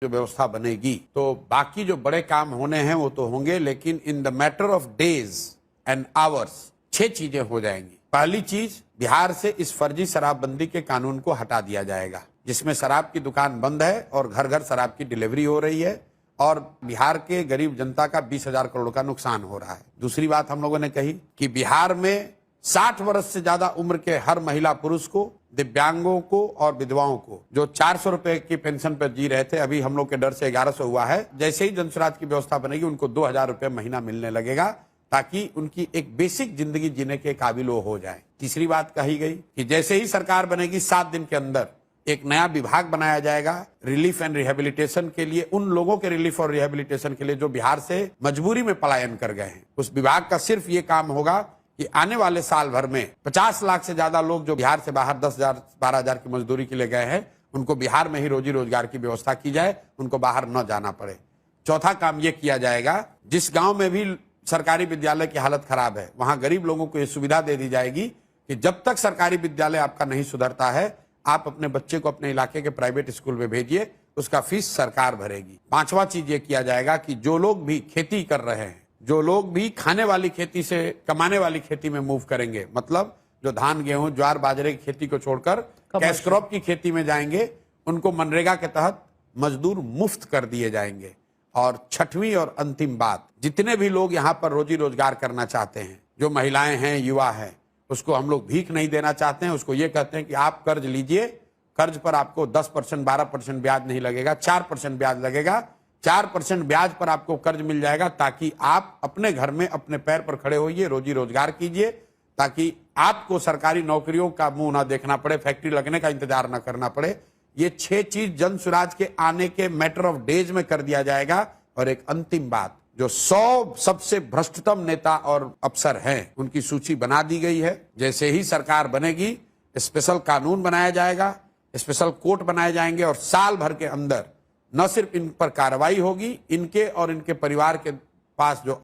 जो व्यवस्था बनेगी तो बाकी जो बड़े काम होने हैं वो तो होंगे, लेकिन in the matter of days and hours 6 चीजें हो जाएंगी। पहली चीज, बिहार से इस फर्जी शराबबंदी के कानून को हटा दिया जाएगा, जिसमें शराब की दुकान बंद है और घर घर शराब की डिलीवरी हो रही है और बिहार के गरीब जनता का 20,000 करोड़ का नुकसान हो रहा है। दूसरी बात हम लोगों ने कही कि बिहार में 60 वर्ष से ज्यादा उम्र के हर महिला पुरुष को, दिव्यांगों को और विधवाओं को जो 400 रुपए की पेंशन पर जी रहे थे, अभी हम लोग के डर से 1100 हुआ है। जैसे ही जनसुराज की व्यवस्था बनेगी उनको 2,000 रुपए महीना मिलने लगेगा, ताकि उनकी एक बेसिक जिंदगी जीने के काबिल हो जाए। तीसरी बात कही गई कि जैसे ही सरकार बनेगी 7 दिन के अंदर एक नया विभाग बनाया जाएगा रिलीफ एंड रिहेबिलिटेशन के लिए, उन लोगों के रिलीफ और रिहेबिलिटेशन के लिए जो बिहार से मजबूरी में पलायन कर गए हैं। उस विभाग का सिर्फ ये काम होगा कि आने वाले साल भर में 50 लाख से ज्यादा लोग जो बिहार से बाहर 10,000 12,000 की मजदूरी के लिए गए हैं, उनको बिहार में ही रोजी रोजगार की व्यवस्था की जाए, उनको बाहर न जाना पड़े। चौथा काम ये किया जाएगा, जिस गांव में भी सरकारी विद्यालय की हालत खराब है वहां गरीब लोगों को ये सुविधा दे दी जाएगी कि जब तक सरकारी विद्यालय आपका नहीं सुधरता है, आप अपने बच्चे को अपने इलाके के प्राइवेट स्कूल में भेजिए, उसका फीस सरकार भरेगी। पांचवा चीज ये किया जाएगा कि जो लोग भी खेती कर रहे हैं, जो लोग भी खाने वाली खेती से कमाने वाली खेती में मूव करेंगे, मतलब जो धान गेहूं ज्वार बाजरे की खेती को छोड़कर कैश क्रॉप की खेती में जाएंगे, उनको मनरेगा के तहत मजदूर मुफ्त कर दिए जाएंगे। और छठवीं और अंतिम बात, जितने भी लोग यहाँ पर रोजी रोजगार करना चाहते हैं, जो महिलाएं हैं, युवा हैं, उसको हम लोग भीख नहीं देना चाहते हैं। उसको ये कहते हैं कि आप कर्ज लीजिए, कर्ज पर आपको 10% 12% ब्याज नहीं लगेगा, 4% ब्याज लगेगा। 4% ब्याज पर आपको कर्ज मिल जाएगा, ताकि आप अपने घर में अपने पैर पर खड़े होइए, रोजी रोजगार कीजिए, ताकि आपको सरकारी नौकरियों का मुंह ना देखना पड़े, फैक्ट्री लगने का इंतजार ना करना पड़े। ये 6 चीज जनसुराज के आने के मैटर ऑफ डेज में कर दिया जाएगा। और एक अंतिम बात, जो 100 सबसे भ्रष्टतम नेता और अफसर हैं, उनकी सूची बना दी गई है। जैसे ही सरकार बनेगी स्पेशल कानून बनाया जाएगा, स्पेशल कोर्ट बनाए जाएंगे और साल भर के अंदर न सिर्फ इन पर कार्रवाई होगी, इनके और इनके परिवार के पास जो